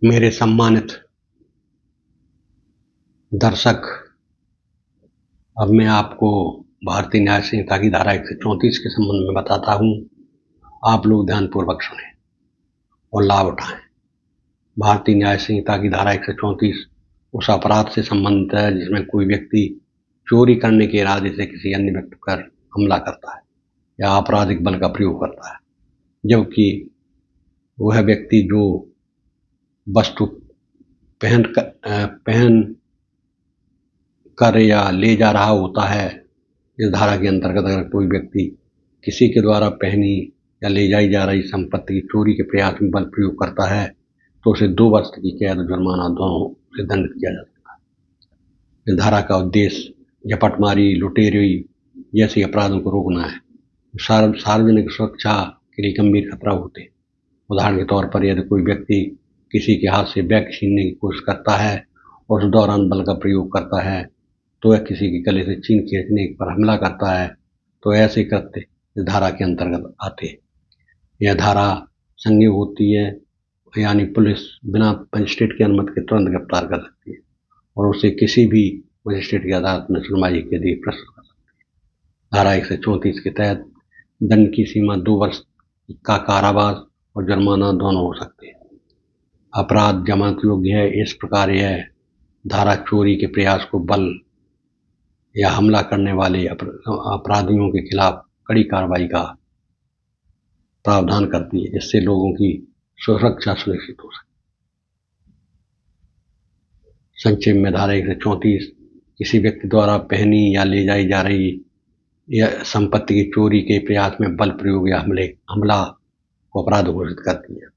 मेरे सम्मानित दर्शक, अब मैं आपको भारतीय न्याय संहिता की धारा 134 के संबंध में बताता हूँ। आप लोग ध्यानपूर्वक सुनें और लाभ उठाएं। भारतीय न्याय संहिता की धारा 134 उस अपराध से संबंधित है जिसमें कोई व्यक्ति चोरी करने के इरादे से किसी अन्य व्यक्ति पर हमला करता है या आपराधिक बल का प्रयोग करता है, जबकि वह व्यक्ति जो वस्तु पहन कर या ले जा रहा होता है। इस धारा के अंतर्गत अगर कोई व्यक्ति किसी के द्वारा पहनी या ले जाई जा रही संपत्ति की चोरी के प्रयास में बल प्रयोग करता है तो उसे 2 वर्ष की कैद, जुर्माना दोनों से दंडित किया जा सकता है। इस धारा का उद्देश्य झपटमारी, लुटेरी जैसे अपराधों को रोकना है। सार्वजनिक सुरक्षा के लिए गंभीर खतरा होते हैं। उदाहरण के तौर पर यदि कोई व्यक्ति किसी के हाथ से बैग छीनने की कोशिश करता है और उस दौरान बल का प्रयोग करता है, तो वह किसी के गले से चीन खींचने पर हमला करता है, तो ऐसे कृत्य इस धारा के अंतर्गत आते हैं। यह धारा संज्ञेय होती है, यानी पुलिस बिना मजिस्ट्रेट की अनुमति के तुरंत गिरफ्तार कर सकती है और उसे किसी भी मजिस्ट्रेट की अदालत में सुनवाई के लिए प्रस्तुत कर सकती है। धारा 134 के तहत दंड की सीमा 2 वर्ष का कारावास और जुर्माना दोनों हो सकते हैं। अपराध जमानत योग्य है। इस प्रकार यह धारा चोरी के प्रयास को बल या हमला करने वाले अपराधियों के खिलाफ कड़ी कार्रवाई का प्रावधान करती है, जिससे लोगों की सुरक्षा सुनिश्चित हो सके। संक्षेप में धारा 134 किसी व्यक्ति द्वारा पहनी या ले जाई जा रही या संपत्ति की चोरी के प्रयास में बल प्रयोग या हमला को अपराध घोषित करती है।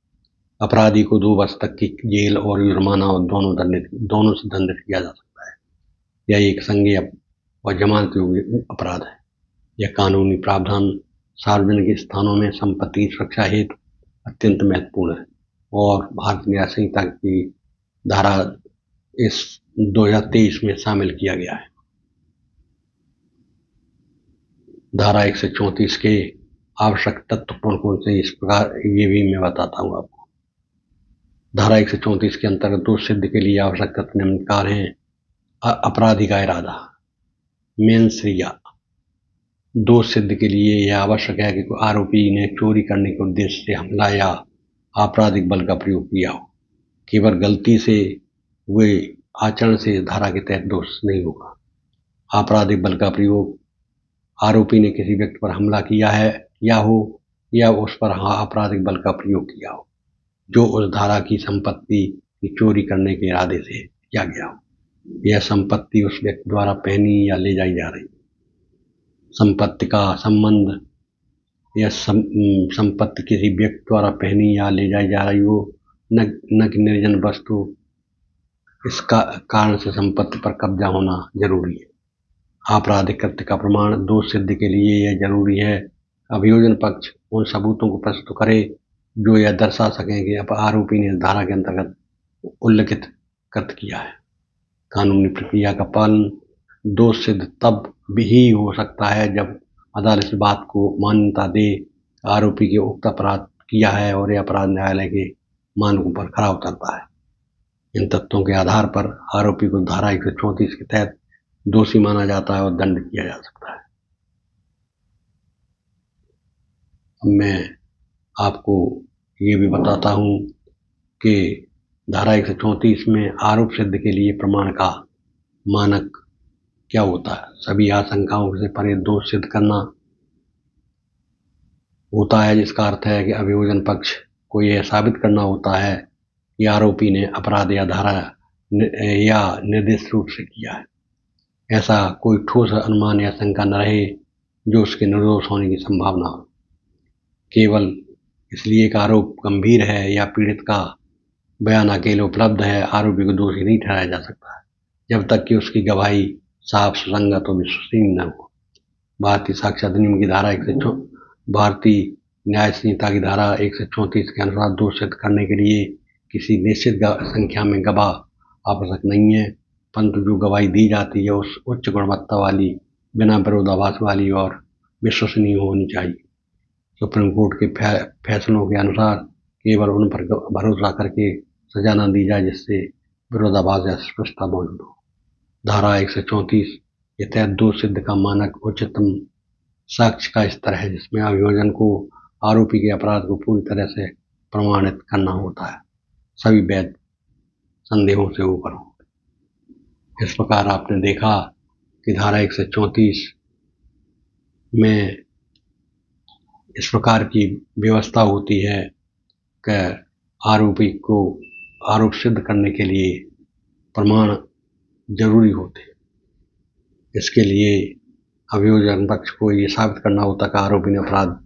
अपराधी को 2 वर्ष तक की जेल और जुर्माना और दोनों से दंडित किया जा सकता है। यह एक संज्ञेय और जमानत योग्य अपराध है। यह कानूनी प्रावधान सार्वजनिक स्थानों में संपत्ति की सुरक्षा हेतु अत्यंत महत्वपूर्ण है और भारतीय न्याय संहिता की धारा इस 2023 में शामिल किया गया है। धारा 134 के आवश्यक तत्व कौन कौन से, इस प्रकार ये भी मैं बताता हूँ आपको। धारा 134 के अंतर्गत दोष सिद्ध के लिए आवश्यक तत्व निम्नकार हैं। अपराधी का इरादा, मेंस रिया। दोष सिद्ध के लिए यह आवश्यक है कि आरोपी ने चोरी करने के उद्देश्य से हमला या आपराधिक बल का प्रयोग किया हो। केवल गलती से हुए आचरण से धारा के तहत दोष नहीं होगा। आपराधिक बल का प्रयोग, आरोपी ने किसी व्यक्ति पर हमला किया है या उस पर आपराधिक बल का प्रयोग किया हो जो उस धारा की संपत्ति की चोरी करने के इरादे से किया गया हो। यह संपत्ति उस व्यक्ति द्वारा पहनी या ले जाई जा रही संपत्ति का संबंध या संपत्ति किसी व्यक्ति द्वारा पहनी या ले जाई जा रही हो, न कि निर्जन वस्तु। इसका कारण से संपत्ति पर कब्जा होना जरूरी है। आपराधिक कृत्य का प्रमाण, दोष सिद्ध के लिए यह जरूरी है अभियोजन पक्ष उन सबूतों को प्रस्तुत करे जो यह दर्शा सकें कि आरोपी ने इस धारा के अंतर्गत उल्लिखित कृत्य किया है। कानूनी प्रक्रिया का पालन, दोष सिद्ध तब भी हो सकता है जब अदालत इस बात को मान्यता दे आरोपी के उक्त अपराध किया है और यह अपराध न्यायालय के मानकों पर खरा उतरता है। इन तथ्यों के आधार पर आरोपी को धारा 134 के तहत दोषी माना जाता है और दंड किया जा सकता है। अब मैं आपको ये भी बताता हूँ कि धारा 134 में आरोप सिद्ध के लिए प्रमाण का मानक क्या होता है। सभी आशंकाओं से परे दोष सिद्ध करना होता है, जिसका अर्थ है कि अभियोजन पक्ष को यह साबित करना होता है कि आरोपी ने अपराध या धारा या निर्दिष्ट रूप से किया है। ऐसा कोई ठोस अनुमान या शंका न रहे जो उसके निर्दोष होने की संभावना हो। केवल इसलिए एक आरोप गंभीर है या पीड़ित का बयान अकेले उपलब्ध है, आरोपी को दोषी नहीं ठहराया जा सकता है जब तक कि उसकी गवाही साफ, सुसंगत और विश्वसनीय न हो। भारतीय साक्ष्य अधिनियम की धारा भारतीय न्याय संहिता की धारा 134 के अनुसार दोष सिद्ध करने के लिए किसी निश्चित संख्या में गवाह आवश्यक नहीं है, परंतु जो गवाही दी जाती है उस उच्च गुणवत्ता वाली, बिना विरोधाभास वाली और विश्वसनीय होनी चाहिए। सुप्रीम कोर्ट के फैसलों के अनुसार केवल उन पर भरोसा करके सजा न दी जाए जिससे विरोधाभास या अस्पष्टता मौजूद हो। धारा 134 के तहत दोष सिद्ध का मानक उच्चतम साक्ष्य का स्तर है, जिसमें अभियोजन को आरोपी के अपराध को पूरी तरह से प्रमाणित करना होता है, सभी वैध संदेहों से ऊपर हो। इस प्रकार आपने देखा कि धारा 134 में इस प्रकार की व्यवस्था होती है कि आरोपी को आरोप सिद्ध करने के लिए प्रमाण जरूरी होते हैं। इसके लिए अभियोजन पक्ष को ये साबित करना होता है कि आरोपी ने अपराध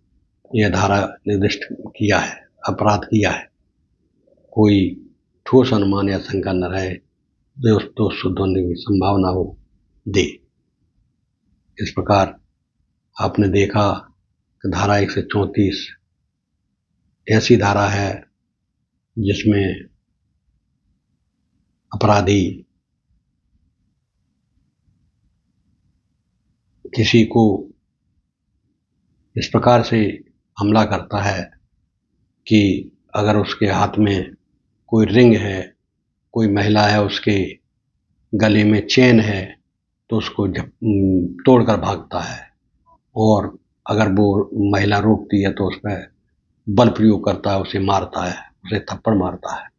यह धारा निर्दिष्ट किया है, अपराध किया है। कोई ठोस अनुमान या शंका न रहे जो दोष सिद्ध होने की संभावना हो दे। इस प्रकार आपने देखा कि धारा 134 ऐसी धारा है जिसमें अपराधी किसी को इस प्रकार से हमला करता है कि अगर उसके हाथ में कोई रिंग है, कोई महिला है, उसके गले में चेन है, तो उसको तोड़कर भागता है, और अगर वो महिला रोकती है तो उस पर बल प्रयोग करता है, उसे मारता है, उसे थप्पड़ मारता है।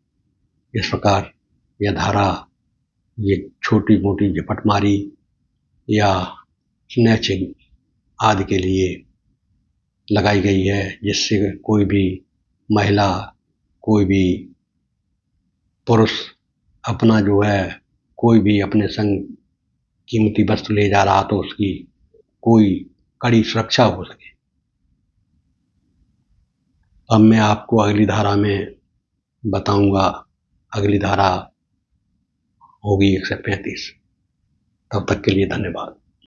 इस प्रकार यह धारा ये छोटी मोटी झपटमारी या स्नैचिंग आदि के लिए लगाई गई है, जिससे कोई भी महिला, कोई भी पुरुष अपना जो है कोई भी अपने संग कीमती वस्तु ले जा रहा तो उसकी कोई कड़ी सुरक्षा हो सके। अब मैं आपको अगली धारा में बताऊंगा। अगली धारा होगी 135। तब तक के लिए धन्यवाद।